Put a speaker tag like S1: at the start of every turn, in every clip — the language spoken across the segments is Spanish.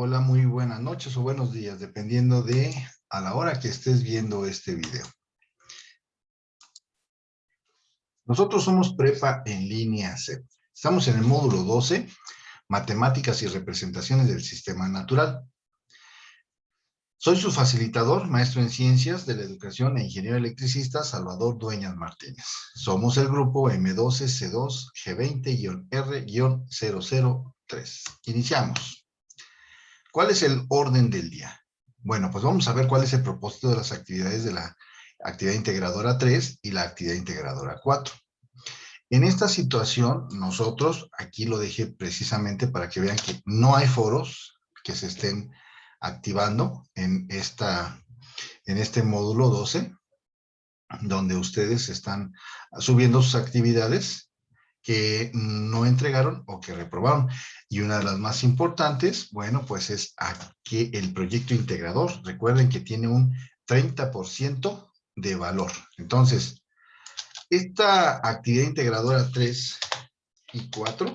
S1: Hola, muy buenas noches o buenos días, dependiendo de a la hora que estés viendo este video. Nosotros somos Prepa en línea C. Estamos en el módulo 12, Matemáticas y representaciones del sistema natural. Soy su facilitador, maestro en Ciencias de la Educación e ingeniero electricista, Salvador Dueñas Martínez. Somos el grupo M12C2G20-R-003. Iniciamos. ¿Cuál es el orden del día? Bueno, pues vamos a ver cuál es el propósito de las actividades de la actividad integradora 3 y la actividad integradora 4. En esta situación, nosotros, aquí lo dejé precisamente para que vean que no hay foros que se estén activando en este módulo 12, donde ustedes están subiendo sus actividades que no entregaron o que reprobaron. Y una de las más importantes, bueno, pues es aquí el proyecto integrador. Recuerden que tiene un 30% de valor. Entonces, esta actividad integradora 3 y 4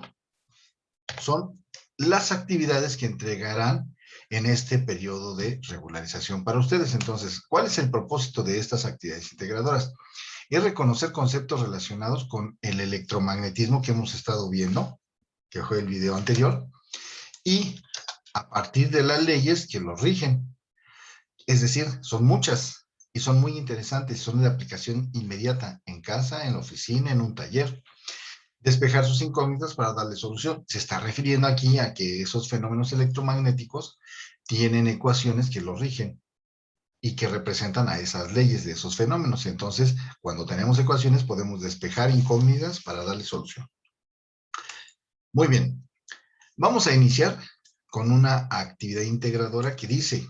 S1: son las actividades que entregarán en este periodo de regularización para ustedes. Entonces, ¿cuál es el propósito de estas actividades integradoras? Es reconocer conceptos relacionados con el electromagnetismo que hemos estado viendo, que fue el video anterior, y a partir de las leyes que los rigen. Es decir, son muchas y son muy interesantes, son de aplicación inmediata en casa, en la oficina, en un taller. Despejar sus incógnitas para darle solución. Se está refiriendo aquí a que esos fenómenos electromagnéticos tienen ecuaciones que los rigen y que representan a esas leyes de esos fenómenos. Entonces, cuando tenemos ecuaciones, podemos despejar incógnitas para darle solución. Muy bien. Vamos a iniciar con una actividad integradora que dice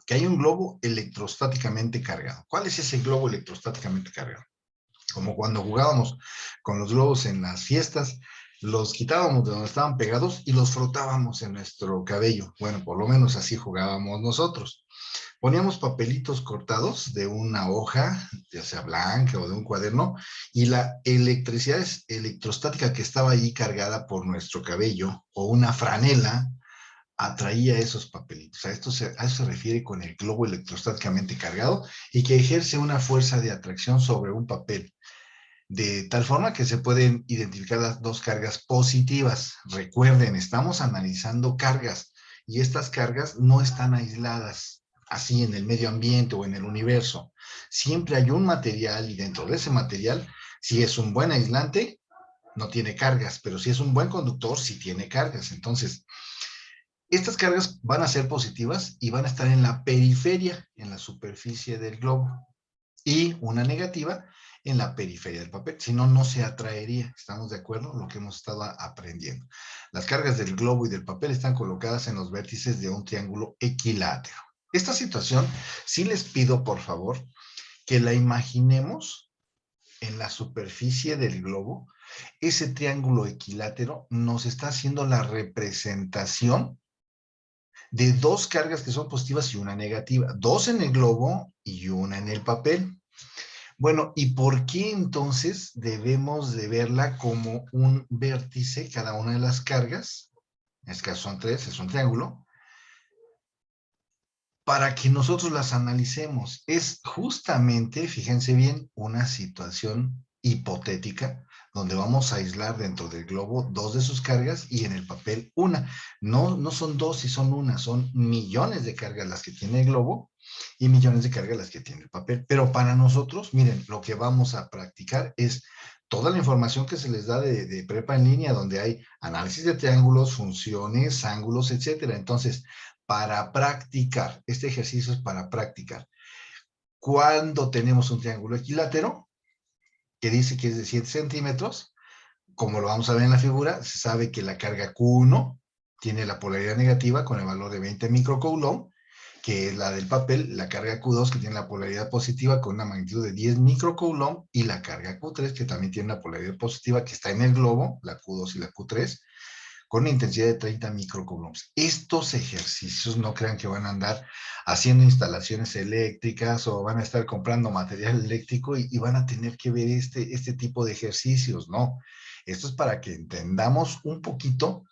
S1: que hay un globo electrostáticamente cargado. ¿Cuál es ese globo electrostáticamente cargado? Como cuando jugábamos con los globos en las fiestas, los quitábamos de donde estaban pegados y los frotábamos en nuestro cabello. Bueno, por lo menos así jugábamos nosotros. Poníamos papelitos cortados de una hoja, ya sea blanca o de un cuaderno, y la electricidad electrostática que estaba ahí cargada por nuestro cabello o una franela atraía esos papelitos. A eso se refiere con el globo electrostáticamente cargado y que ejerce una fuerza de atracción sobre un papel, de tal forma que se pueden identificar las dos cargas positivas. Recuerden, estamos analizando cargas y estas cargas no están aisladas así en el medio ambiente o en el universo. Siempre hay un material y dentro de ese material, si es un buen aislante, no tiene cargas, pero si es un buen conductor, sí tiene cargas. Entonces, estas cargas van a ser positivas y van a estar en la periferia, en la superficie del globo, y una negativa en la periferia del papel, si no, no se atraería. ¿Estamos de acuerdo? Lo que hemos estado aprendiendo. Las cargas del globo y del papel están colocadas en los vértices de un triángulo equilátero. Esta situación, sí les pido, por favor, que la imaginemos en la superficie del globo. Ese triángulo equilátero nos está haciendo la representación de dos cargas que son positivas y una negativa. Dos en el globo y una en el papel. Bueno, ¿y por qué entonces debemos de verla como un vértice cada una de las cargas? En este caso son tres, es un triángulo. Para que nosotros las analicemos. Es justamente, fíjense bien, una situación hipotética donde vamos a aislar dentro del globo dos de sus cargas y en el papel una. No son dos y son una, son millones de cargas las que tiene el globo y millones de cargas las que tiene el papel. Pero para nosotros, miren, lo que vamos a practicar es toda la información que se les da de prepa en línea, donde hay análisis de triángulos, funciones, ángulos, etcétera. Entonces, para practicar, este ejercicio es para practicar. Cuando tenemos un triángulo equilátero, que dice que es de 7 centímetros, como lo vamos a ver en la figura, se sabe que la carga Q1 tiene la polaridad negativa con el valor de 20 microcoulomb, que es la del papel, la carga Q2 que tiene la polaridad positiva con una magnitud de 10 microcoulomb, y la carga Q3 que también tiene una polaridad positiva que está en el globo, la Q2 y la Q3, con una intensidad de 30 microcoulombs. Estos ejercicios no crean que van a andar haciendo instalaciones eléctricas o van a estar comprando material eléctrico y van a tener que ver este tipo de ejercicios, no. Esto es para que entendamos un poquito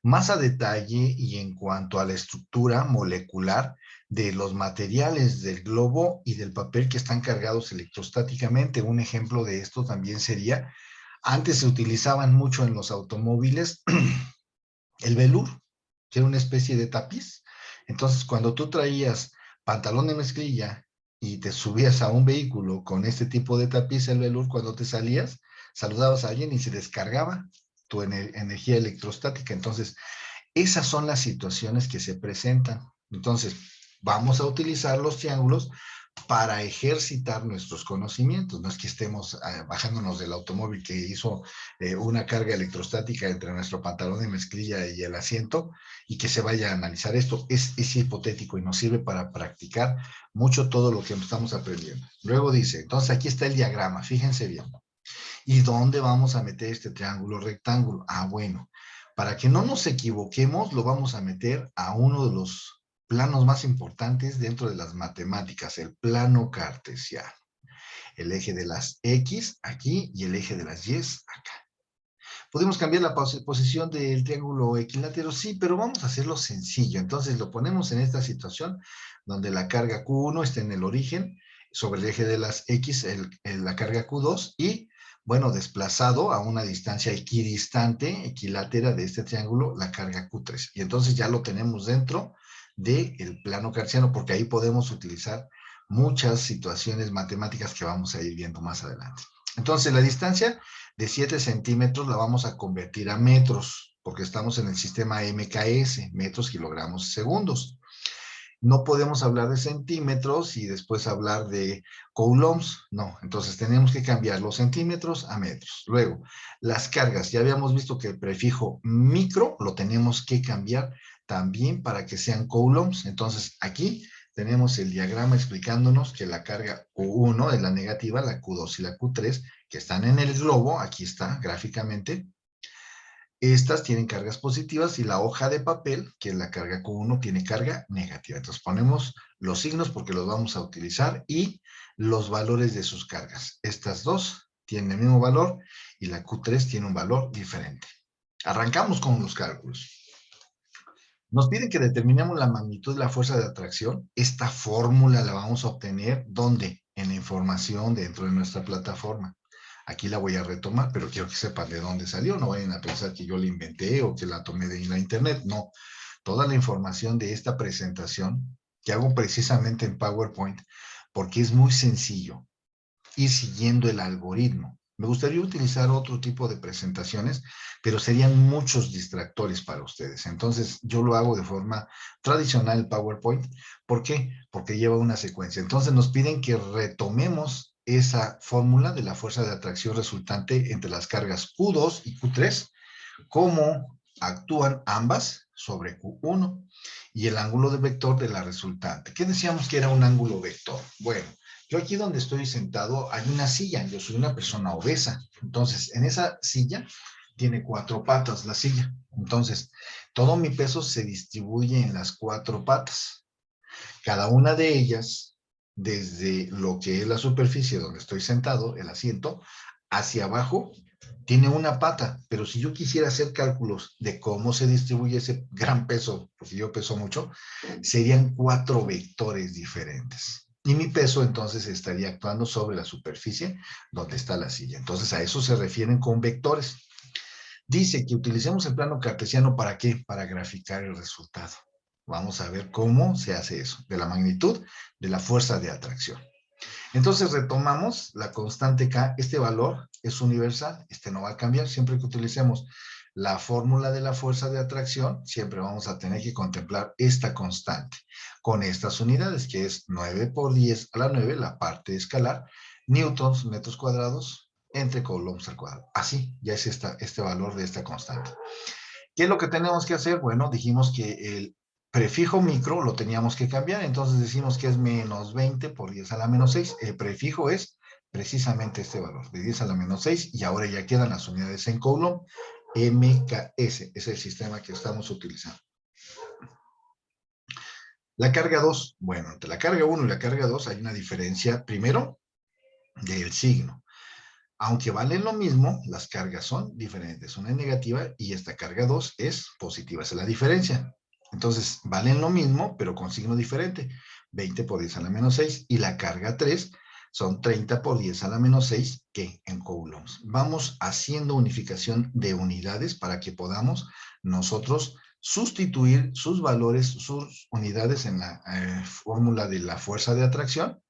S1: más a detalle y en cuanto a la estructura molecular de los materiales del globo y del papel que están cargados electrostáticamente. Un ejemplo de esto también sería, antes se utilizaban mucho en los automóviles el velur, que era una especie de tapiz. Entonces, cuando tú traías pantalón de mezclilla y te subías a un vehículo con este tipo de tapiz, el velur, cuando te salías, saludabas a alguien y se descargaba tu energía electrostática. Entonces, esas son las situaciones que se presentan. Entonces, vamos a utilizar los triángulos para ejercitar nuestros conocimientos. No es que estemos bajándonos del automóvil que hizo una carga electrostática entre nuestro pantalón de mezclilla y el asiento y que se vaya a analizar esto. Es hipotético y nos sirve para practicar mucho todo lo que estamos aprendiendo. Luego dice, entonces aquí está el diagrama, fíjense bien. ¿Y dónde vamos a meter este triángulo rectángulo? Ah, bueno, para que no nos equivoquemos, lo vamos a meter a uno de los planos más importantes dentro de las matemáticas, el plano cartesiano. El eje de las X aquí y el eje de las Y acá. ¿Podemos cambiar la posición del triángulo equilátero? Sí, pero vamos a hacerlo sencillo. Entonces lo ponemos en esta situación donde la carga Q1 está en el origen, sobre el eje de las X la carga Q2 y, bueno, desplazado a una distancia equidistante, equilátera de este triángulo, la carga Q3. Y entonces ya lo tenemos dentro del plano cartesiano porque ahí podemos utilizar muchas situaciones matemáticas que vamos a ir viendo más adelante. Entonces la distancia de 7 centímetros la vamos a convertir a metros, porque estamos en el sistema MKS, metros, kilogramos, segundos. No podemos hablar de centímetros y después hablar de coulombs, no. Entonces tenemos que cambiar los centímetros a metros. Luego, las cargas, ya habíamos visto que el prefijo micro lo tenemos que cambiar también para que sean coulombs. Entonces aquí tenemos el diagrama explicándonos que la carga Q1 es la negativa, la Q2 y la Q3, que están en el globo, aquí está gráficamente. Estas tienen cargas positivas y la hoja de papel, que es la carga Q1, tiene carga negativa. Entonces ponemos los signos porque los vamos a utilizar y los valores de sus cargas. Estas dos tienen el mismo valor y la Q3 tiene un valor diferente. Arrancamos con los cálculos. Nos piden que determinemos la magnitud de la fuerza de atracción. Esta fórmula la vamos a obtener, ¿dónde? En la información dentro de nuestra plataforma. Aquí la voy a retomar, pero quiero que sepan de dónde salió. No vayan a pensar que yo la inventé o que la tomé de la internet. No. Toda la información de esta presentación que hago precisamente en PowerPoint, porque es muy sencillo ir siguiendo el algoritmo. Me gustaría utilizar otro tipo de presentaciones, pero serían muchos distractores para ustedes. Entonces, yo lo hago de forma tradicional PowerPoint. ¿Por qué? Porque lleva una secuencia. Entonces, nos piden que retomemos esa fórmula de la fuerza de atracción resultante entre las cargas Q2 y Q3, cómo actúan ambas sobre Q1 y el ángulo de vector de la resultante. ¿Qué decíamos que era un ángulo vector? Bueno, yo aquí donde estoy sentado hay una silla, yo soy una persona obesa, entonces en esa silla tiene 4 patas la silla, entonces todo mi peso se distribuye en las 4 patas, cada una de ellas, desde lo que es la superficie donde estoy sentado, el asiento, hacia abajo, tiene una pata, pero si yo quisiera hacer cálculos de cómo se distribuye ese gran peso, porque yo peso mucho, serían 4 vectores diferentes. Y mi peso entonces estaría actuando sobre la superficie donde está la silla. Entonces a eso se refieren con vectores. Dice que utilicemos el plano cartesiano ¿para qué? Para graficar el resultado. Vamos a ver cómo se hace eso, de la magnitud de la fuerza de atracción. Entonces retomamos la constante K, este valor es universal, este no va a cambiar, siempre que utilicemos la fórmula de la fuerza de atracción, siempre vamos a tener que contemplar esta constante con estas unidades, que es 9 por 10 a la 9, la parte escalar, newtons, metros cuadrados, entre coulombs al cuadrado. Así, ya es este valor de esta constante. ¿Qué es lo que tenemos que hacer? Bueno, dijimos que el prefijo micro lo teníamos que cambiar, entonces decimos que es menos 20 por 10 a la menos 6. El prefijo es precisamente este valor, de 10 a la menos 6, y ahora ya quedan las unidades en Coulomb. MKS es el sistema que estamos utilizando. La carga 2, bueno, entre la carga 1 y la carga 2 hay una diferencia, primero, del signo. Aunque valen lo mismo, las cargas son diferentes. Una es negativa y esta carga 2 es positiva. Esa es la diferencia. Entonces, valen lo mismo, pero con signo diferente. 20 por 10 a la menos 6. Y la carga 3 son 30 por 10 a la menos 6, que en coulombs. Vamos haciendo unificación de unidades para que podamos nosotros sustituir sus valores, sus unidades en la fórmula de la fuerza de atracción.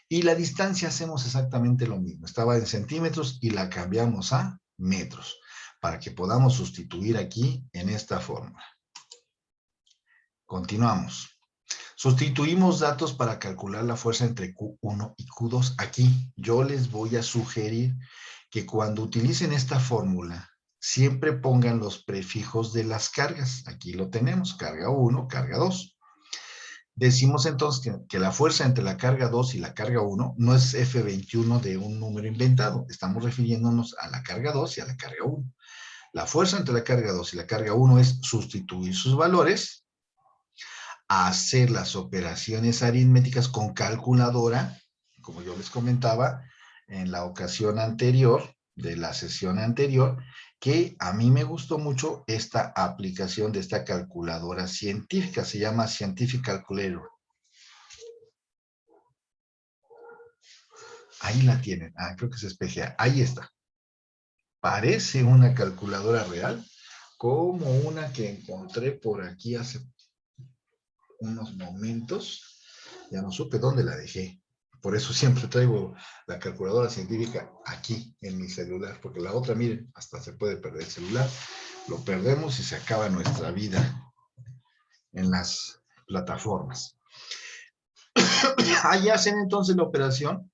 S1: Y la distancia hacemos exactamente lo mismo. Estaba en centímetros y la cambiamos a metros para que podamos sustituir aquí en esta fórmula. Continuamos. Sustituimos datos para calcular la fuerza entre Q1 y Q2. Aquí yo les voy a sugerir que cuando utilicen esta fórmula, siempre pongan los prefijos de las cargas. Aquí lo tenemos, carga 1, carga 2. Decimos entonces que la fuerza entre la carga 2 y la carga 1 no es F21 de un número inventado. Estamos refiriéndonos a la carga 2 y a la carga 1. La fuerza entre la carga 2 y la carga 1 es sustituir sus valores, hacer las operaciones aritméticas con calculadora, como yo les comentaba en la ocasión anterior, de la sesión anterior, que a mí me gustó mucho esta aplicación de esta calculadora científica, se llama Scientific Calculator. Ahí la tienen, creo que se espejea, ahí está. Parece una calculadora real, como una que encontré por aquí hace unos momentos, ya no supe dónde la dejé. Por eso siempre traigo la calculadora científica aquí en mi celular, porque la otra, miren, hasta se puede perder el celular, lo perdemos y se acaba nuestra vida en las plataformas. Ahí hacen entonces la operación,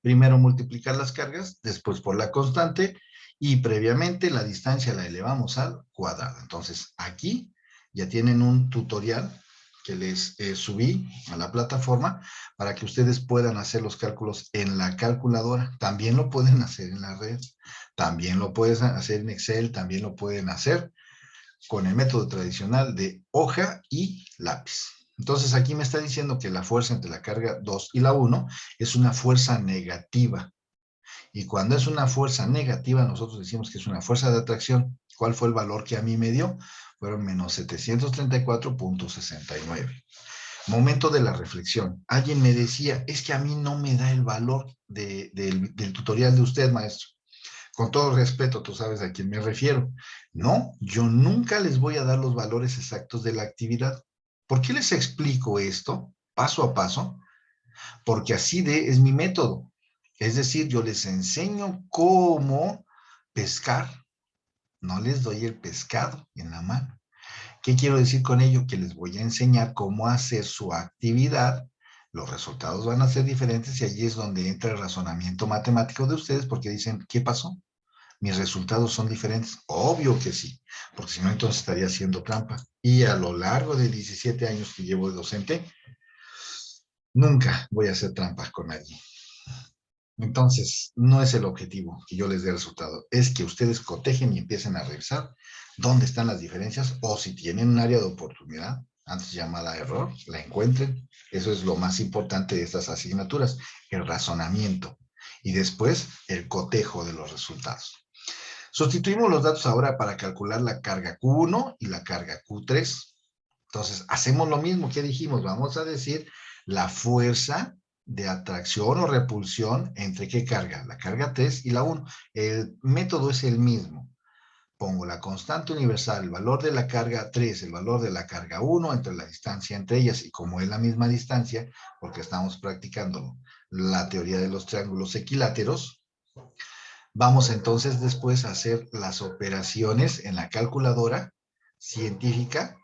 S1: primero multiplicar las cargas, después por la constante, y previamente la distancia la elevamos al cuadrado. Entonces aquí ya tienen un tutorial que les subí a la plataforma para que ustedes puedan hacer los cálculos en la calculadora. También lo pueden hacer en la red, también lo pueden hacer en Excel, también lo pueden hacer con el método tradicional de hoja y lápiz. Entonces aquí me está diciendo que la fuerza entre la carga 2 y la 1 es una fuerza negativa. Y cuando es una fuerza negativa, nosotros decimos que es una fuerza de atracción. ¿Cuál fue el valor que a mí me dio? Fueron menos 734.69. Momento de la reflexión. Alguien me decía, es que a mí no me da el valor del tutorial de usted, maestro. Con todo respeto, tú sabes a quién me refiero. No, yo nunca les voy a dar los valores exactos de la actividad. ¿Por qué les explico esto paso a paso? Porque así es mi método. Es decir, yo les enseño cómo pescar. No les doy el pescado en la mano. ¿Qué quiero decir con ello? Que les voy a enseñar cómo hacer su actividad. Los resultados van a ser diferentes y allí es donde entra el razonamiento matemático de ustedes, porque dicen, ¿qué pasó? ¿Mis resultados son diferentes? Obvio que sí, porque si no, entonces estaría haciendo trampa. Y a lo largo de 17 años que llevo de docente, nunca voy a hacer trampas con nadie. Entonces, no es el objetivo que yo les dé resultado, es que ustedes cotejen y empiecen a revisar dónde están las diferencias, o si tienen un área de oportunidad, antes llamada error, la encuentren. Eso es lo más importante de estas asignaturas, el razonamiento, y después el cotejo de los resultados. Sustituimos los datos ahora para calcular la carga Q1 y la carga Q3. Entonces, hacemos lo mismo que dijimos. Vamos a decir la fuerza de atracción o repulsión entre qué carga, la carga 3 y la 1. El método es el mismo. Pongo la constante universal, el valor de la carga 3, el valor de la carga 1, entre la distancia entre ellas, y como es la misma distancia, porque estamos practicando la teoría de los triángulos equiláteros, vamos entonces después a hacer las operaciones en la calculadora científica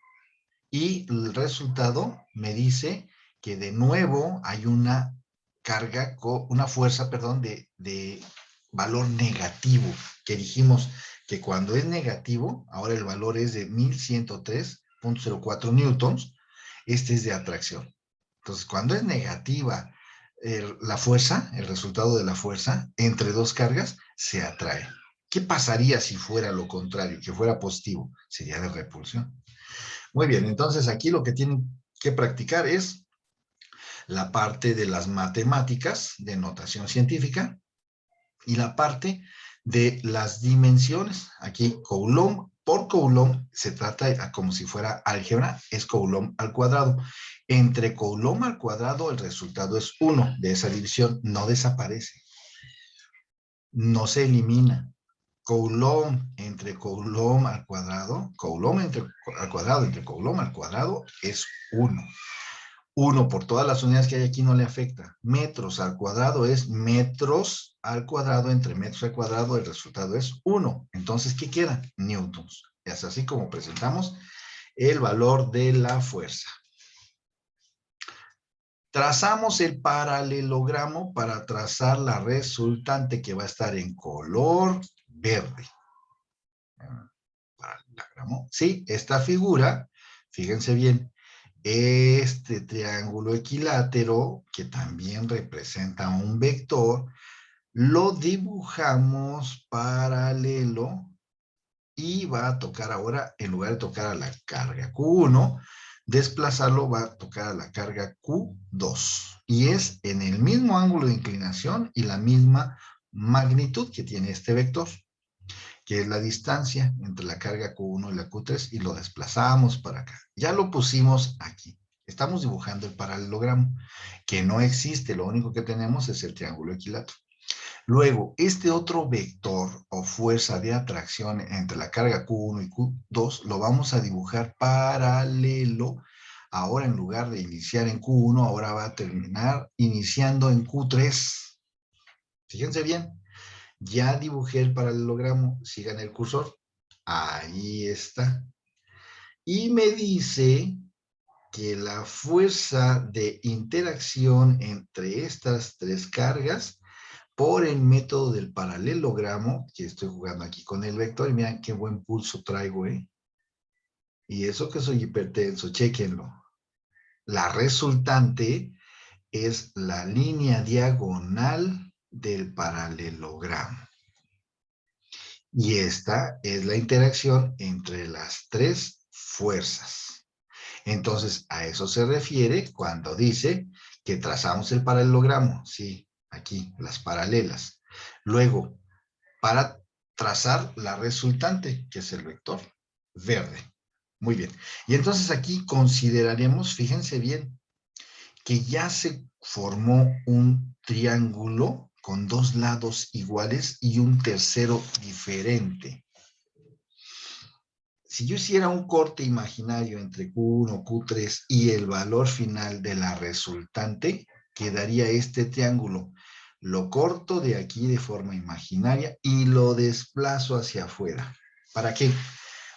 S1: y el resultado me dice que de nuevo hay una carga, una fuerza, perdón, de valor negativo, que dijimos que cuando es negativo, ahora el valor es de 1103.04 newtons, este es de atracción. Entonces, cuando es negativa la fuerza, el resultado de la fuerza, entre dos cargas, se atrae. ¿Qué pasaría si fuera lo contrario, que fuera positivo? Sería de repulsión. Muy bien, entonces aquí lo que tienen que practicar es la parte de las matemáticas de notación científica, Y la parte de las dimensiones, aquí Coulomb por Coulomb se trata como si fuera álgebra, es Coulomb al cuadrado. Entre Coulomb al cuadrado el resultado es 1 de esa división, no desaparece, no se elimina. Coulomb entre Coulomb al cuadrado, Coulomb al cuadrado entre Coulomb al cuadrado es 1. 1 por todas las unidades que hay aquí no le afecta. Metros al cuadrado es metros al cuadrado entre metros al cuadrado, el resultado es 1. Entonces, ¿qué queda? Newtons. Es así como presentamos el valor de la fuerza. Trazamos el paralelogramo para trazar la resultante que va a estar en color verde. Paralelogramo. Sí, esta figura, fíjense bien, este triángulo equilátero, que también representa un vector, lo dibujamos paralelo y va a tocar ahora, en lugar de tocar a la carga Q1, desplazarlo va a tocar a la carga Q2. Y es en el mismo ángulo de inclinación y la misma magnitud que tiene este vector, que es la distancia entre la carga Q1 y la Q3, y lo desplazamos para acá. Ya lo pusimos aquí. Estamos dibujando el paralelogramo, que no existe, lo único que tenemos es el triángulo equilátero. Luego, este otro vector o fuerza de atracción entre la carga Q1 y Q2 lo vamos a dibujar paralelo. Ahora, en lugar de iniciar en Q1, ahora va a terminar iniciando en Q3. Fíjense bien. Ya dibujé el paralelogramo, sigan el cursor, ahí está. Y me dice que la fuerza de interacción entre estas tres cargas por el método del paralelogramo, que estoy jugando aquí con el vector, y miren qué buen pulso traigo, ¿eh? Y eso que soy hipertenso, chéquenlo. La resultante es la línea diagonal del paralelogramo. Y esta es la interacción entre las tres fuerzas. Entonces, a eso se refiere cuando dice que trazamos el paralelogramo. Sí, aquí, las paralelas. Luego, para trazar la resultante, que es el vector verde. Muy bien. Y entonces aquí consideraremos, fíjense bien, que ya se formó un triángulo con dos lados iguales y un tercero diferente. Si yo hiciera un corte imaginario entre Q1, Q3 y el valor final de la resultante, quedaría este triángulo. Lo corto de aquí de forma imaginaria y lo desplazo hacia afuera. ¿Para qué?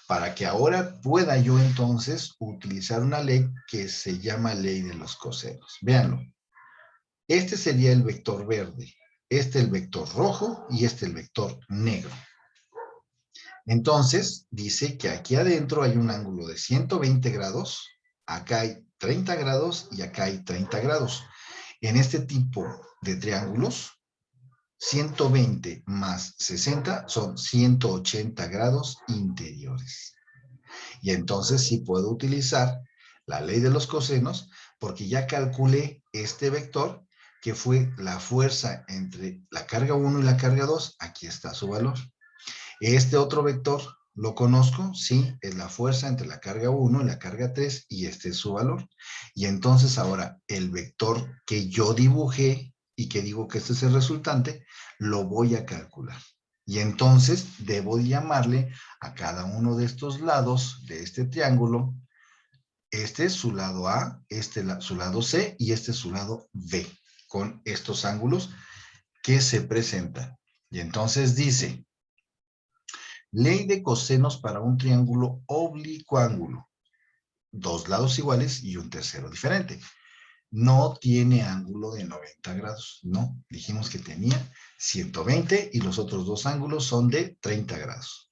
S1: Para que ahora pueda yo entonces utilizar una ley que se llama ley de los cosenos. Véanlo. Este sería el vector verde, este el vector rojo y este el vector negro. Entonces, dice que aquí adentro hay un ángulo de 120 grados, acá hay 30 grados y acá hay 30 grados. En este tipo de triángulos, 120 más 60 son 180 grados interiores. Y entonces sí puedo utilizar la ley de los cosenos porque ya calculé este vector que fue la fuerza entre la carga 1 y la carga 2. Aquí está su valor. Este otro vector lo conozco, sí, es la fuerza entre la carga 1 y la carga 3 y este es su valor. Y entonces ahora el vector que yo dibujé y que digo que este es el resultante, lo voy a calcular. Y entonces debo llamarle a cada uno de estos lados de este triángulo, este es su lado A, este su lado C y este es su lado B, con estos ángulos que se presentan. Y entonces dice, ley de cosenos para un triángulo oblicuángulo. Dos lados iguales y un tercero diferente. No tiene ángulo de 90 grados. No, dijimos que tenía 120 y los otros dos ángulos son de 30 grados.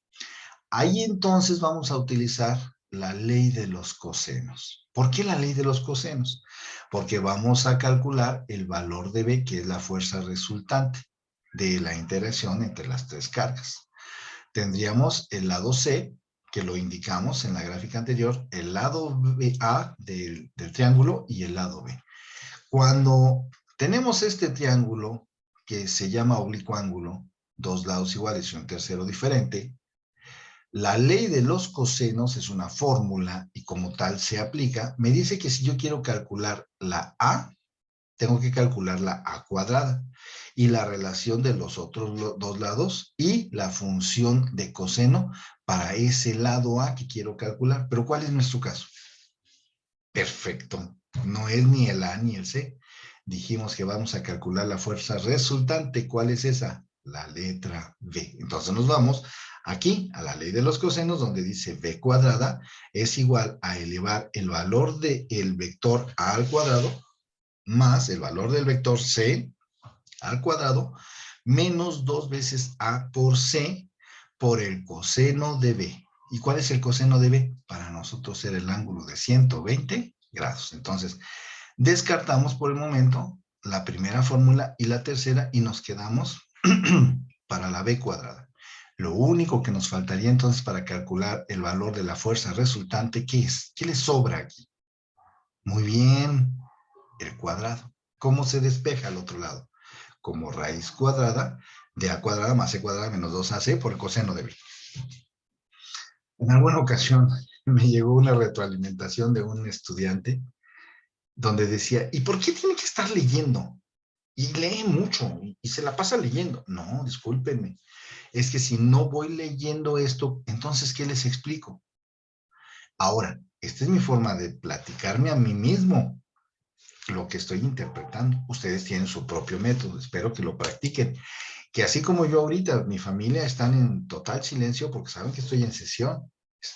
S1: Ahí entonces vamos a utilizar la ley de los cosenos. ¿Por qué la ley de los cosenos? Porque vamos a calcular el valor de B, que es la fuerza resultante de la interacción entre las tres cargas. Tendríamos el lado C, que lo indicamos en la gráfica anterior, el lado A del triángulo y el lado B. Cuando tenemos este triángulo que se llama oblicuo ángulo, dos lados iguales y un tercero diferente, la ley de los cosenos es una fórmula y como tal se aplica. Me dice que si yo quiero calcular la A, tengo que calcular la A cuadrada y la relación de los otros dos lados y la función de coseno para ese lado A que quiero calcular. Pero ¿cuál es nuestro caso? Perfecto. No es ni el A ni el C. Dijimos que vamos a calcular la fuerza resultante. ¿Cuál es esa? La letra B. Entonces nos vamos aquí a la ley de los cosenos, donde dice B cuadrada es igual a elevar el valor del vector A al cuadrado más el valor del vector C al cuadrado menos 2 veces A por C por el coseno de B. ¿Y cuál es el coseno de B? Para nosotros ser el ángulo de 120 grados. Entonces, descartamos por el momento la primera fórmula y la tercera y nos quedamos para la B cuadrada. Lo único que nos faltaría entonces para calcular el valor de la fuerza resultante, ¿qué es? ¿Qué le sobra aquí? Muy bien, el cuadrado. ¿Cómo se despeja al otro lado? Como raíz cuadrada de A cuadrada más C cuadrada menos 2AC por el coseno de B. En alguna ocasión me llegó una retroalimentación de un estudiante donde decía, ¿y por qué tiene que estar leyendo? Y lee mucho y se la pasa leyendo. No, discúlpenme. Es que si no voy leyendo esto, entonces, ¿qué les explico? Ahora, esta es mi forma de platicarme a mí mismo lo que estoy interpretando. Ustedes tienen su propio método, espero que lo practiquen. Que así como yo ahorita, mi familia están en total silencio porque saben que estoy en sesión.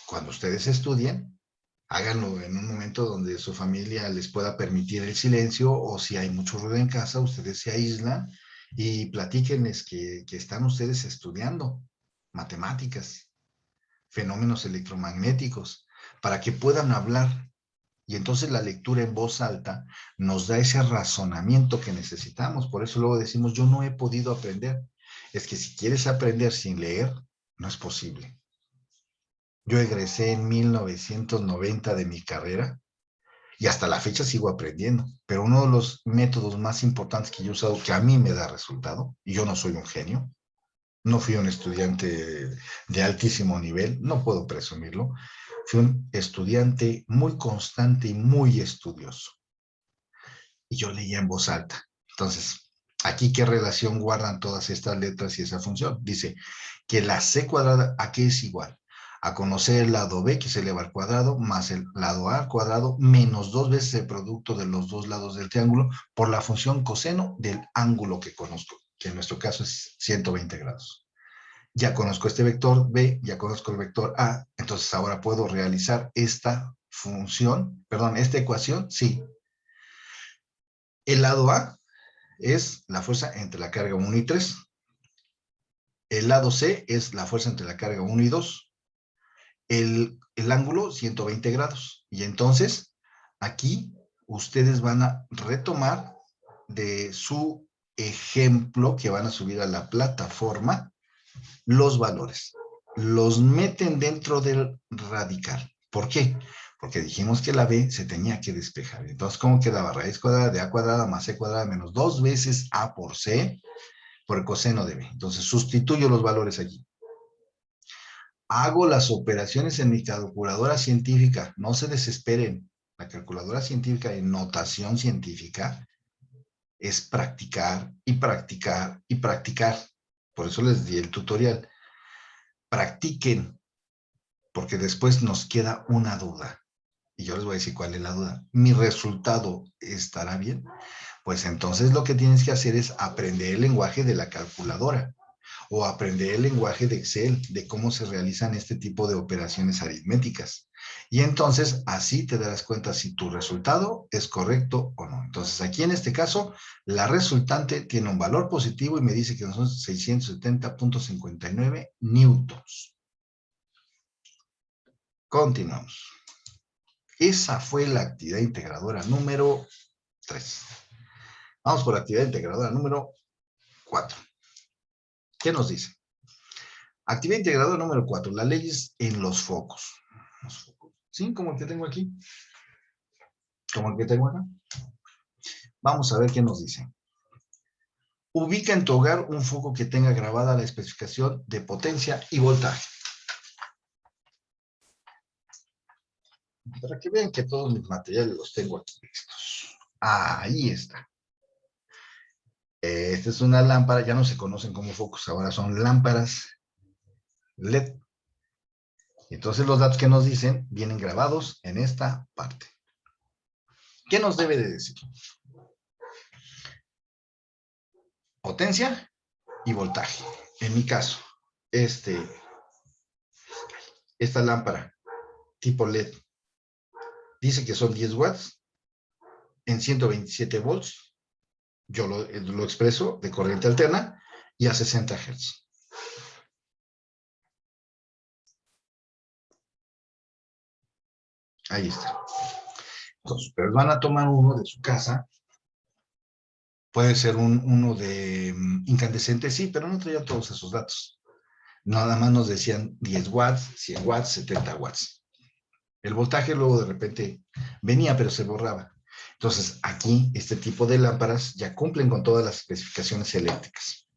S1: Cuando ustedes estudien, háganlo en un momento donde su familia les pueda permitir el silencio o si hay mucho ruido en casa, ustedes se aíslan y platíquenles que están ustedes estudiando matemáticas, fenómenos electromagnéticos, para que puedan hablar. Y entonces la lectura en voz alta nos da ese razonamiento que necesitamos. Por eso luego decimos, yo no he podido aprender. Es que si quieres aprender sin leer, no es posible. Yo egresé en 1990 de mi carrera y hasta la fecha sigo aprendiendo. Pero uno de los métodos más importantes que yo he usado, que a mí me da resultado, y yo no soy un genio, no fui un estudiante de altísimo nivel, no puedo presumirlo, fui un estudiante muy constante y muy estudioso. Y yo leía en voz alta. Entonces, aquí, ¿qué relación guardan todas estas letras y esa función? Dice que la C cuadrada, ¿a qué es igual? A conocer el lado B, que se eleva al cuadrado, más el lado A al cuadrado, menos 2 veces el producto de los dos lados del triángulo, por la función coseno del ángulo que conozco, que en nuestro caso es 120 grados. Ya conozco este vector B, ya conozco el vector A, entonces ahora puedo realizar esta función, perdón, esta ecuación, sí. El lado A es la fuerza entre la carga 1 y 3. El lado C es la fuerza entre la carga 1 y 2. El ángulo 120 grados. Y entonces, aquí ustedes van a retomar de su ejemplo que van a subir a la plataforma los valores. Los meten dentro del radical. ¿Por qué? Porque dijimos que la B se tenía que despejar. Entonces, ¿cómo quedaba? Raíz cuadrada de A cuadrada más C cuadrada menos 2 veces A por C por el coseno de B. Entonces, sustituyo los valores allí. Hago las operaciones en mi calculadora científica. No se desesperen. La calculadora científica en notación científica es practicar y practicar y practicar. Por eso les di el tutorial. Practiquen, porque después nos queda una duda. Y yo les voy a decir cuál es la duda. ¿Mi resultado estará bien? Pues entonces lo que tienes que hacer es aprender el lenguaje de la calculadora o aprender el lenguaje de Excel, de cómo se realizan este tipo de operaciones aritméticas. Y entonces así te darás cuenta si tu resultado es correcto o no. Entonces aquí en este caso, la resultante tiene un valor positivo y me dice que son 670.59 newtons. Continuamos. Esa fue la actividad integradora número 3. Vamos por la actividad integradora número 4. ¿Qué nos dice? Actividad integradora número 4. Las leyes en los focos. ¿Sí? Como el que tengo aquí. Como el que tengo acá. Vamos a ver qué nos dice. Ubica en tu hogar un foco que tenga grabada la especificación de potencia y voltaje. Para que vean que todos mis materiales los tengo aquí listos. Ahí está. Esta es una lámpara, ya no se conocen como focos, ahora son lámparas LED. Entonces los datos que nos dicen vienen grabados en esta parte. ¿Qué nos debe de decir? Potencia y voltaje. En mi caso, esta lámpara tipo LED dice que son 10 watts en 127 volts. Yo lo expreso de corriente alterna y a 60 Hz. Ahí está. Entonces, ustedes van a tomar uno de su casa. Puede ser uno de incandescente, sí, pero no traía todos esos datos. Nada más nos decían 10 watts, 100 watts, 70 watts. El voltaje luego de repente venía, pero se borraba. Entonces, aquí, este tipo de lámparas ya cumplen con todas las especificaciones eléctricas.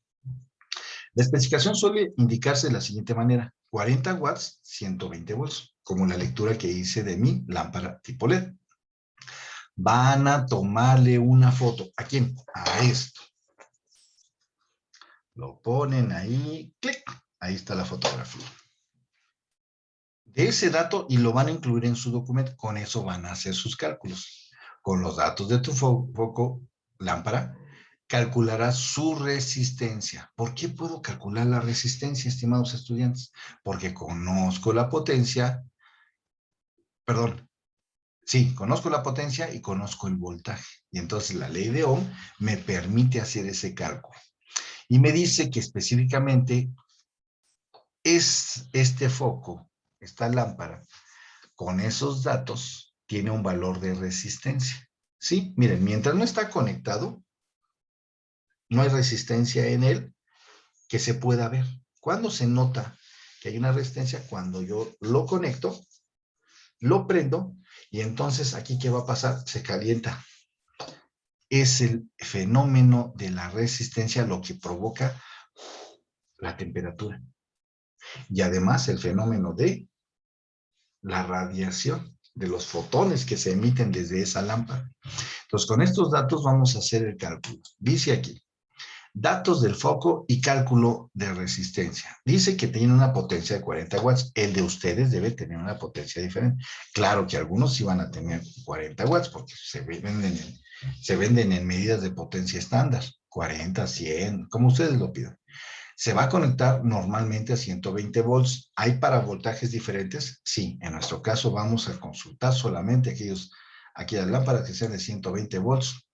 S1: La especificación suele indicarse de la siguiente manera: 40 watts, 120 volts, como la lectura que hice de mi lámpara tipo LED. Van a tomarle una foto. ¿A quién? A esto. Lo ponen ahí, clic, ahí está la fotografía. De ese dato y lo van a incluir en su documento, con eso van a hacer sus cálculos. Con los datos de tu foco, lámpara, calcularás su resistencia. ¿Por qué puedo calcular la resistencia, estimados estudiantes? Porque conozco la potencia, perdón, sí, conozco la potencia y conozco el voltaje. Y entonces la ley de Ohm me permite hacer ese cálculo. Y me dice que específicamente es este foco, esta lámpara, con esos datos, tiene un valor de resistencia. Sí, miren, mientras no está conectado, no hay resistencia en él que se pueda ver. ¿Cuándo se nota que hay una resistencia? Cuando yo lo conecto, lo prendo, y entonces aquí, ¿qué va a pasar? Se calienta. Es el fenómeno de la resistencia lo que provoca la temperatura. Y además el fenómeno de la radiación, de los fotones que se emiten desde esa lámpara. Entonces, con estos datos vamos a hacer el cálculo. Dice aquí, datos del foco y cálculo de resistencia. Dice que tiene una potencia de 40 watts. El de ustedes debe tener una potencia diferente. Claro que algunos sí van a tener 40 watts porque se venden en medidas de potencia estándar. 40, 100, como ustedes lo pidan. Se va a conectar normalmente a 120 volts. ¿Hay para voltajes diferentes? Sí. En nuestro caso vamos a consultar solamente aquellas lámparas que sean de 120 volts.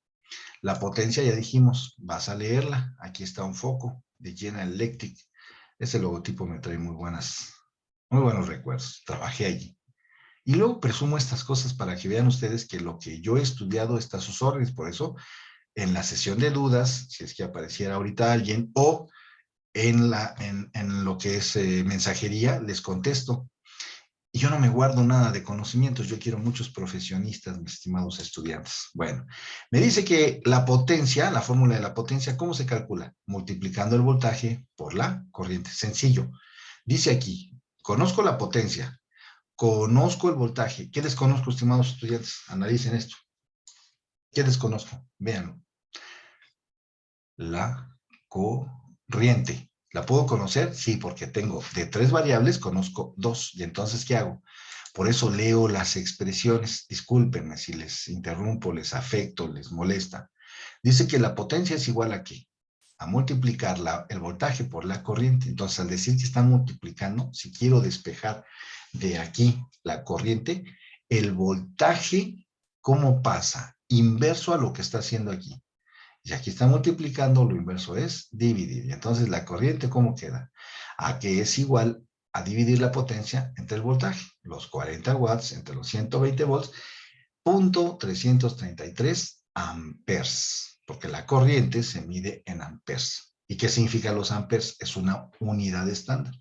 S1: La potencia, ya dijimos, vas a leerla. Aquí está un foco de General Electric. Ese logotipo me trae muy buenos recuerdos. Trabajé allí. Y luego presumo estas cosas para que vean ustedes que lo que yo he estudiado está a sus órdenes. Por eso, en la sesión de dudas, si es que apareciera ahorita alguien, o en lo que es mensajería, les contesto. Y yo no me guardo nada de conocimientos, yo quiero muchos profesionistas, mis estimados estudiantes. Bueno, me dice que la potencia, la fórmula de la potencia, ¿cómo se calcula? Multiplicando el voltaje por la corriente. Sencillo. Dice aquí, conozco la potencia, conozco el voltaje. ¿Qué desconozco, estimados estudiantes? Analicen esto. ¿Qué desconozco? Véanlo. La corriente. ¿La puedo conocer? Sí, porque tengo de 3 variables, conozco 2. ¿Y entonces qué hago? Por eso leo las expresiones. Discúlpenme si les interrumpo, les afecto, les molesta. Dice que la potencia es igual a ¿qué? A multiplicar el voltaje por la corriente. Entonces, al decir que están multiplicando, si quiero despejar de aquí la corriente, el voltaje, ¿cómo pasa? Inverso a lo que está haciendo aquí. Y aquí está multiplicando, lo inverso es dividir. Y entonces la corriente, ¿cómo queda? A que es igual a dividir la potencia entre el voltaje. Los 40 watts entre los 120 volts, punto 333 amperes. Porque la corriente se mide en amperes. ¿Y qué significan los amperes? Es una unidad estándar.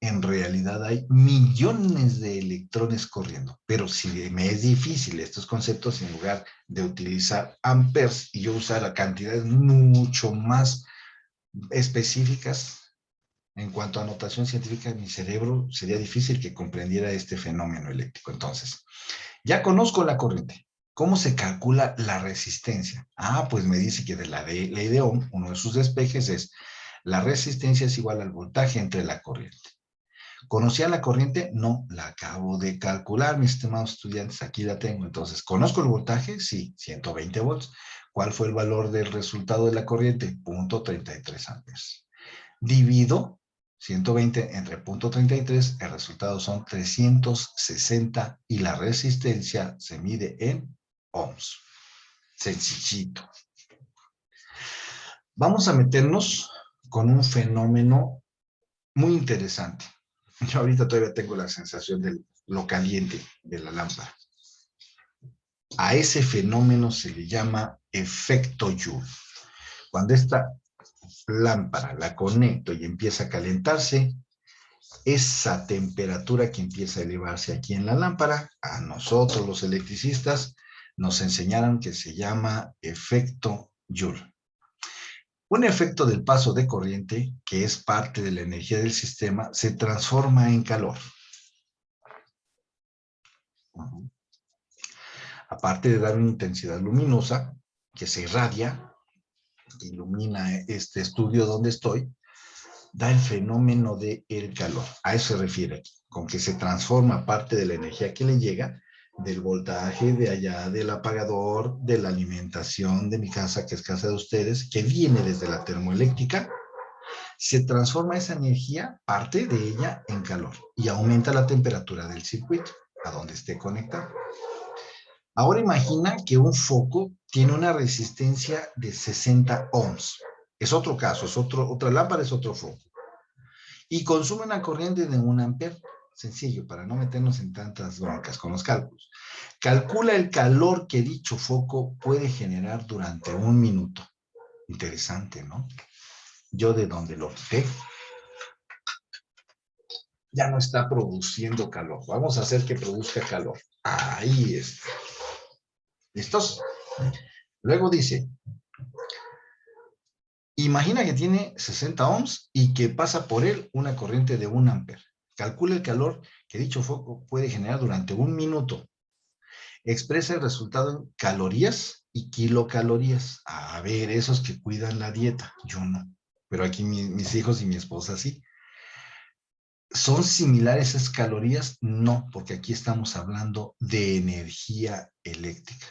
S1: en realidad hay millones de electrones corriendo. Pero si me es difícil estos conceptos, en lugar de utilizar amperes y yo usar cantidades mucho más específicas en cuanto a notación científica, mi cerebro sería difícil que comprendiera este fenómeno eléctrico. Entonces, ya conozco la corriente. ¿Cómo se calcula la resistencia? Pues me dice que de la ley de Ohm, uno de sus despejes es la resistencia es igual al voltaje entre la corriente. ¿Conocía la corriente? No, la acabo de calcular, mis estimados estudiantes, aquí la tengo. Entonces, ¿conozco el voltaje? Sí, 120 volts. ¿Cuál fue el valor del resultado de la corriente? 0.33 amperes. Divido 120 entre 0.33, el resultado son 360 y la resistencia se mide en ohms. Sencillito. Vamos a meternos con un fenómeno muy interesante. Yo ahorita todavía tengo la sensación de lo caliente de la lámpara. A ese fenómeno se le llama efecto Joule. Cuando esta lámpara la conecto y empieza a calentarse, esa temperatura que empieza a elevarse aquí en la lámpara, a nosotros los electricistas nos enseñaron que se llama efecto Joule. Un efecto del paso de corriente, que es parte de la energía del sistema, se transforma en calor. Aparte de dar una intensidad luminosa que se irradia, que ilumina este estudio donde estoy, da el fenómeno del calor. A eso se refiere aquí, con que se transforma parte de la energía que le llega del voltaje de allá, del apagador, de la alimentación de mi casa, que es casa de ustedes, que viene desde la termoeléctrica, se transforma esa energía, parte de ella, en calor y aumenta la temperatura del circuito a donde esté conectado. Ahora imagina que un foco tiene una resistencia de 60 ohms. Es otro caso, es otra lámpara, es otro foco. Y consume una corriente de 1 ampere. Sencillo, para no meternos en tantas broncas con los cálculos. Calcula el calor que dicho foco puede generar durante 1 minuto. Interesante, ¿no? Yo de donde lo quité, ya no está produciendo calor. Vamos a hacer que produzca calor. Ahí está. ¿Listos? Luego dice, imagina que tiene 60 ohms y que pasa por él una corriente de 1 ampere. Calcula el calor que dicho foco puede generar durante 1 minuto. Expresa el resultado en calorías y kilocalorías. A ver, esos que cuidan la dieta, yo no. Pero aquí mis hijos y mi esposa sí. ¿Son similares esas calorías? No, porque aquí estamos hablando de energía eléctrica.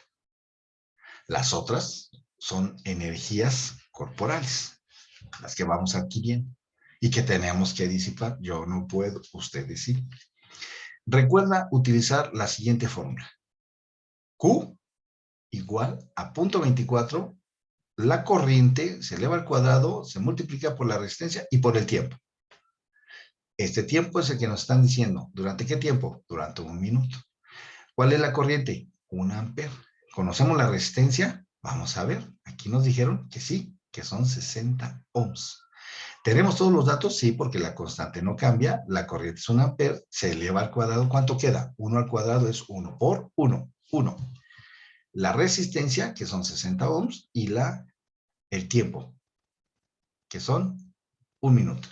S1: Las otras son energías corporales, las que vamos adquiriendo y que tenemos que disipar. Yo no puedo, ustedes sí. Recuerda utilizar la siguiente fórmula. Q igual a 0.24, la corriente se eleva al cuadrado, se multiplica por la resistencia y por el tiempo. Este tiempo es el que nos están diciendo. ¿Durante qué tiempo? Durante 1 minuto. ¿Cuál es la corriente? 1 ampere. ¿Conocemos la resistencia? Vamos a ver. Aquí nos dijeron que sí, que son 60 ohms. ¿Tenemos todos los datos? Sí, porque la constante no cambia. La corriente es 1 ampere, se eleva al cuadrado. ¿Cuánto queda? 1 al cuadrado es 1 por 1. 1. La resistencia, que son 60 ohms, y el tiempo, que son 1 minuto.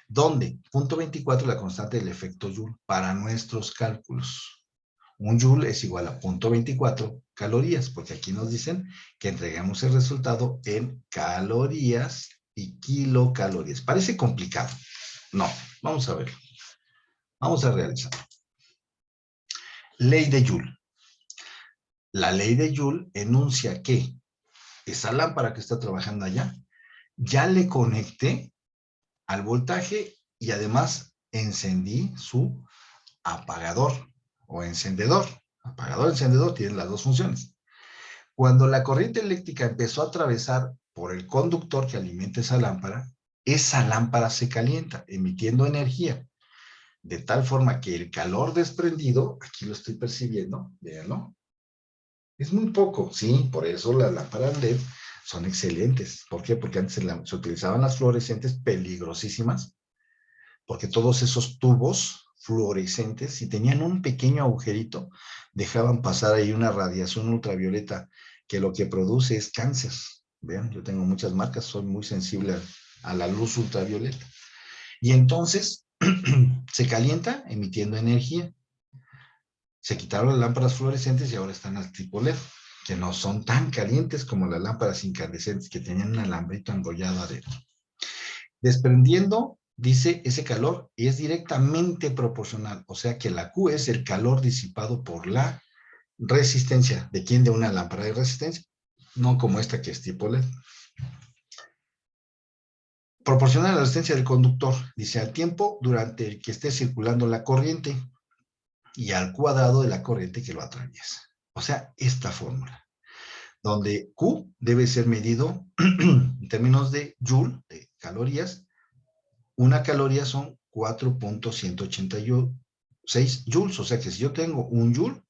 S1: ¿Dónde? 0.24 la constante del efecto Joule para nuestros cálculos. Un Joule es igual a 0.24 calorías, porque aquí nos dicen que entregamos el resultado en calorías y kilocalorías. Parece complicado. No, vamos a verlo. Vamos a realizar. Ley de Joule. La ley de Joule enuncia que esa lámpara que está trabajando allá, ya le conecté al voltaje y además encendí su apagador o encendedor. Apagador, encendedor, tienen las dos funciones. Cuando la corriente eléctrica empezó a atravesar por el conductor que alimenta esa lámpara se calienta, emitiendo energía, de tal forma que el calor desprendido, aquí lo estoy percibiendo, véanlo, es muy poco, sí, por eso las lámparas LED son excelentes. ¿Por qué? Porque antes se utilizaban las fluorescentes peligrosísimas, porque todos esos tubos fluorescentes, si tenían un pequeño agujerito, dejaban pasar ahí una radiación ultravioleta que lo que produce es cáncer. Vean, yo tengo muchas marcas, soy muy sensible a la luz ultravioleta. Y entonces se calienta emitiendo energía. Se quitaron las lámparas fluorescentes y ahora están al tipo LED, que no son tan calientes como las lámparas incandescentes que tenían un alambrito enrollado adentro. Desprendiendo, dice, ese calor y es directamente proporcional, o sea que la Q es el calor disipado por la resistencia. ¿De quién? De una lámpara de resistencia, no como esta que es tipo LED. Proporciona la resistencia del conductor, dice, al tiempo durante el que esté circulando la corriente y al cuadrado de la corriente que lo atraviesa. O sea, esta fórmula, donde Q debe ser medido en términos de Joule, de calorías. Una caloría son 4.186 joules, o sea que si yo tengo un joule,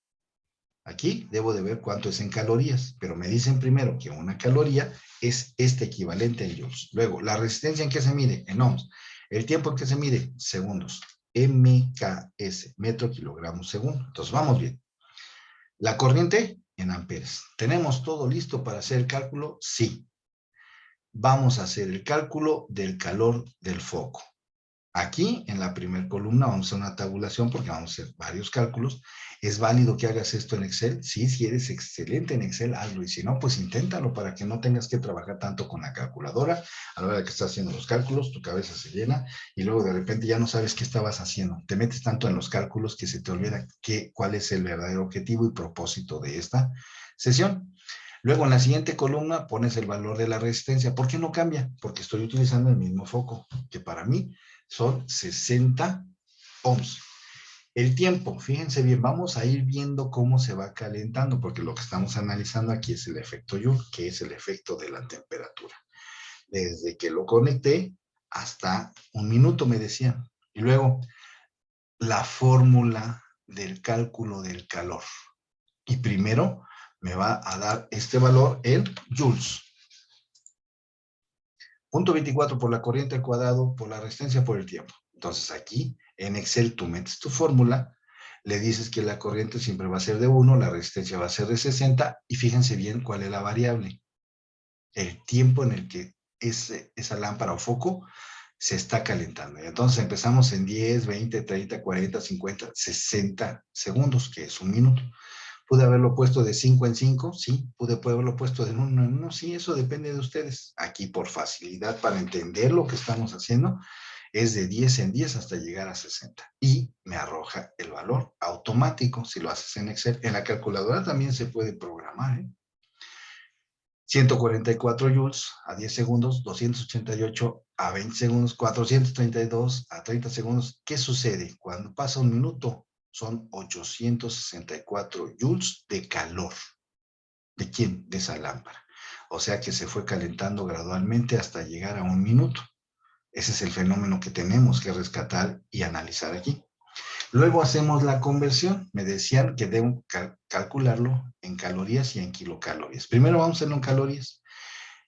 S1: aquí debo de ver cuánto es en calorías, pero me dicen primero que una caloría es este equivalente en joules. Luego, la resistencia en qué se mide, en ohms. El tiempo en que se mide, segundos. MKS, metro, kilogramo, segundo. Entonces, vamos bien. La corriente en amperes. ¿Tenemos todo listo para hacer el cálculo? Sí. Vamos a hacer el cálculo del calor del foco. Aquí, en la primera columna, vamos a hacer una tabulación porque vamos a hacer varios cálculos. ¿Es válido que hagas esto en Excel? Sí, si eres excelente en Excel, hazlo. Y si no, pues inténtalo para que no tengas que trabajar tanto con la calculadora. A la hora de que estás haciendo los cálculos, tu cabeza se llena y luego de repente ya no sabes qué estabas haciendo. Te metes tanto en los cálculos que se te olvida cuál es el verdadero objetivo y propósito de esta sesión. Luego, en la siguiente columna, pones el valor de la resistencia. ¿Por qué no cambia? Porque estoy utilizando el mismo foco, que para mí son 60 ohms. El tiempo, fíjense bien, vamos a ir viendo cómo se va calentando, porque lo que estamos analizando aquí es el efecto Joule, que es el efecto de la temperatura. Desde que lo conecté hasta un minuto, me decían. Y luego, la fórmula del cálculo del calor. Y primero me va a dar este valor en joules. 0.24 por la corriente al cuadrado, por la resistencia, por el tiempo. Entonces aquí, en Excel, tú metes tu fórmula, le dices que la corriente siempre va a ser de 1, la resistencia va a ser de 60, y fíjense bien cuál es la variable. El tiempo en el que esa lámpara o foco se está calentando. Y entonces empezamos en 10, 20, 30, 40, 50, 60 segundos, que es un minuto. ¿Pude haberlo puesto de 5 en 5? Sí. ¿Pude haberlo puesto de 1 en 1? Sí, eso depende de ustedes. Aquí, por facilidad, para entender lo que estamos haciendo, es de 10 en 10 hasta llegar a 60. Y me arroja el valor automático si lo haces en Excel. En la calculadora también se puede programar, ¿eh? 144 joules a 10 segundos, 288 a 20 segundos, 432 a 30 segundos. ¿Qué sucede? Cuando pasa un minuto, son 864 joules de calor. ¿De quién? De esa lámpara. O sea que se fue calentando gradualmente hasta llegar a un minuto. Ese es el fenómeno que tenemos que rescatar y analizar aquí. Luego hacemos la conversión. Me decían que debo calcularlo en calorías y en kilocalorías. Primero vamos a hacerlo en calorías.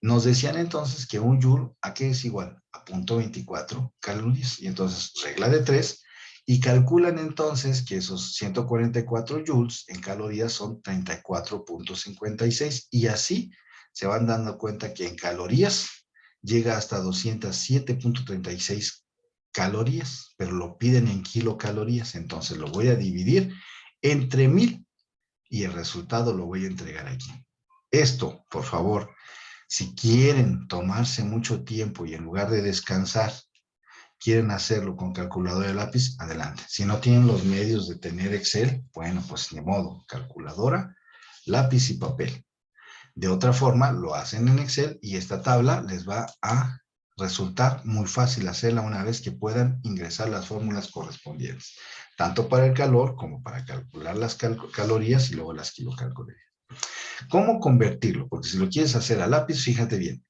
S1: Nos decían entonces que un joule, ¿a qué es igual? A 0.24 calorías. Y entonces, regla de 3. Y calculan entonces que esos 144 joules en calorías son 34.56. Y así se van dando cuenta que en calorías llega hasta 207.36 calorías, pero lo piden en kilocalorías. Entonces lo voy a dividir entre 1000 y el resultado lo voy a entregar aquí. Esto, por favor, si quieren tomarse mucho tiempo y en lugar de descansar, quieren hacerlo con calculadora de lápiz, adelante. Si no tienen los medios de tener Excel, bueno, pues ni modo, calculadora, lápiz y papel. De otra forma, lo hacen en Excel y esta tabla les va a resultar muy fácil hacerla una vez que puedan ingresar las fórmulas correspondientes, tanto para el calor como para calcular las calorías y luego las kilocalorías. ¿Cómo convertirlo? Porque si lo quieres hacer a lápiz, fíjate bien.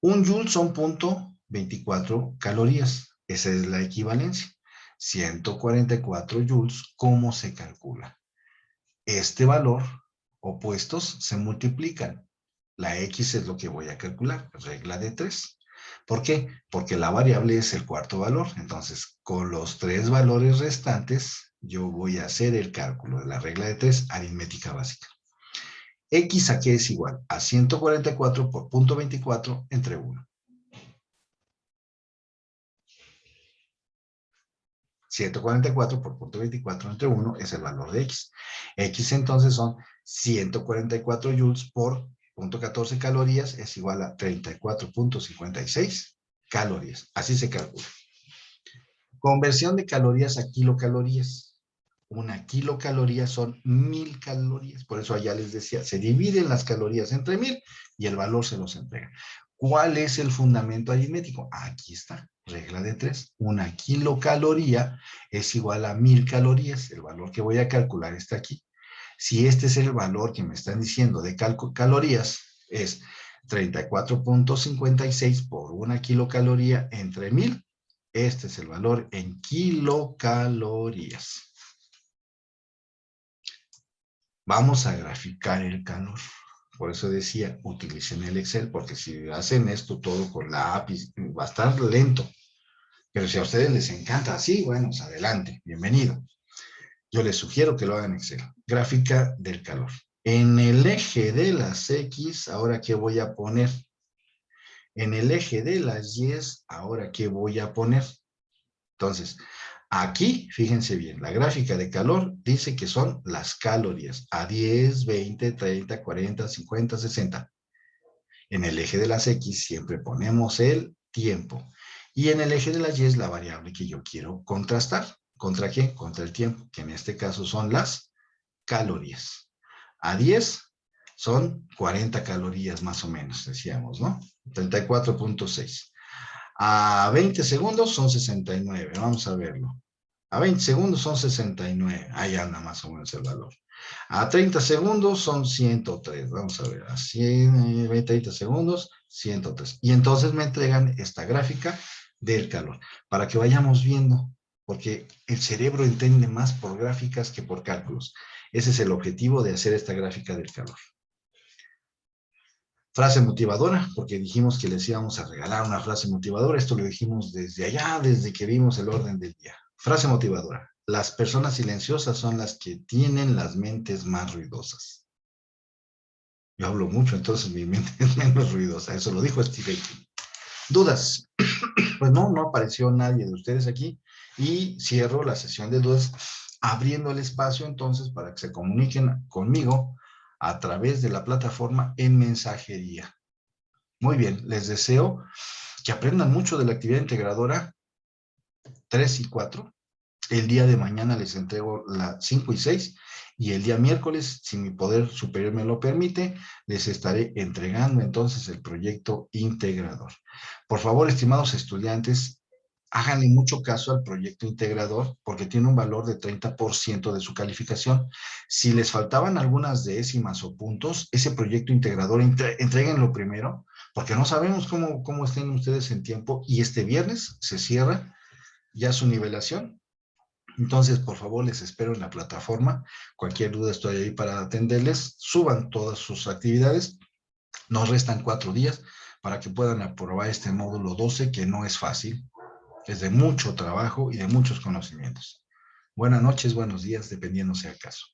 S1: Un joule son 0.24 calorías. Esa es la equivalencia. 144 joules, ¿cómo se calcula? Este valor, opuestos, se multiplican. La X es lo que voy a calcular, regla de 3. ¿Por qué? Porque la variable es el cuarto valor. Entonces, con los 3 valores restantes, yo voy a hacer el cálculo de la regla de 3, aritmética básica. X aquí es igual a 144 por 0.24 entre 1. 144 por 0.24 entre 1 es el valor de X. X entonces son 144 joules por 0.14 calorías, es igual a 34.56 calorías. Así se calcula. Conversión de calorías a kilocalorías. Una kilocaloría son 1000 calorías. Por eso allá les decía, se dividen las calorías entre 1000 y el valor se los entrega. ¿Cuál es el fundamento aritmético? Aquí está, regla de 3. Una kilocaloría es igual a 1000 calorías. El valor que voy a calcular está aquí. Si este es el valor que me están diciendo de calorías, es 34.56 por una kilocaloría entre 1000. Este es el valor en kilocalorías. Vamos a graficar el calor. Por eso decía, utilicen el Excel, porque si hacen esto todo con lápiz, va a estar lento. Pero si a ustedes les encanta así, bueno, pues adelante, bienvenido. Yo les sugiero que lo hagan en Excel. Gráfica del calor. En el eje de las X, ¿ahora qué voy a poner? En el eje de las Y, ¿ahora qué voy a poner? Entonces, aquí, fíjense bien, la gráfica de calor dice que son las calorías a 10, 20, 30, 40, 50, 60. En el eje de las X siempre ponemos el tiempo. Y en el eje de las Y es la variable que yo quiero contrastar. ¿Contra qué? Contra el tiempo, que en este caso son las calorías. A 10 son 40 calorías más o menos, decíamos, ¿no? 34.6. A 20 segundos son 69, vamos a verlo. A 20 segundos son 69, ahí anda más o menos el valor. A 30 segundos son 103, vamos a ver, a 30 segundos, 103. Y entonces me entregan esta gráfica del calor, para que vayamos viendo, porque el cerebro entiende más por gráficas que por cálculos. Ese es el objetivo de hacer esta gráfica del calor. Frase motivadora, porque dijimos que les íbamos a regalar una frase motivadora. Esto lo dijimos desde allá, desde que vimos el orden del día. Frase motivadora. Las personas silenciosas son las que tienen las mentes más ruidosas. Yo hablo mucho, entonces mi mente es menos ruidosa. Eso lo dijo Steve King. ¿Dudas? Pues no apareció nadie de ustedes aquí. Y cierro la sesión de dudas abriendo el espacio entonces para que se comuniquen conmigo a través de la plataforma en mensajería. Muy bien, les deseo que aprendan mucho de la actividad integradora 3 y 4. El día de mañana les entrego la 5 y 6 y el día miércoles, si mi poder superior me lo permite, les estaré entregando entonces el proyecto integrador. Por favor, estimados estudiantes, háganle mucho caso al proyecto integrador porque tiene un valor de 30% de su calificación. Si les faltaban algunas décimas o puntos, ese proyecto integrador, entréguenlo primero, porque no sabemos cómo estén ustedes en tiempo y este viernes se cierra ya su nivelación. Entonces, por favor, les espero en la plataforma. Cualquier duda estoy ahí para atenderles. Suban todas sus actividades. Nos restan 4 días para que puedan aprobar este módulo 12, que no es fácil. Es de mucho trabajo y de muchos conocimientos. Buenas noches, buenos días, dependiendo sea el caso.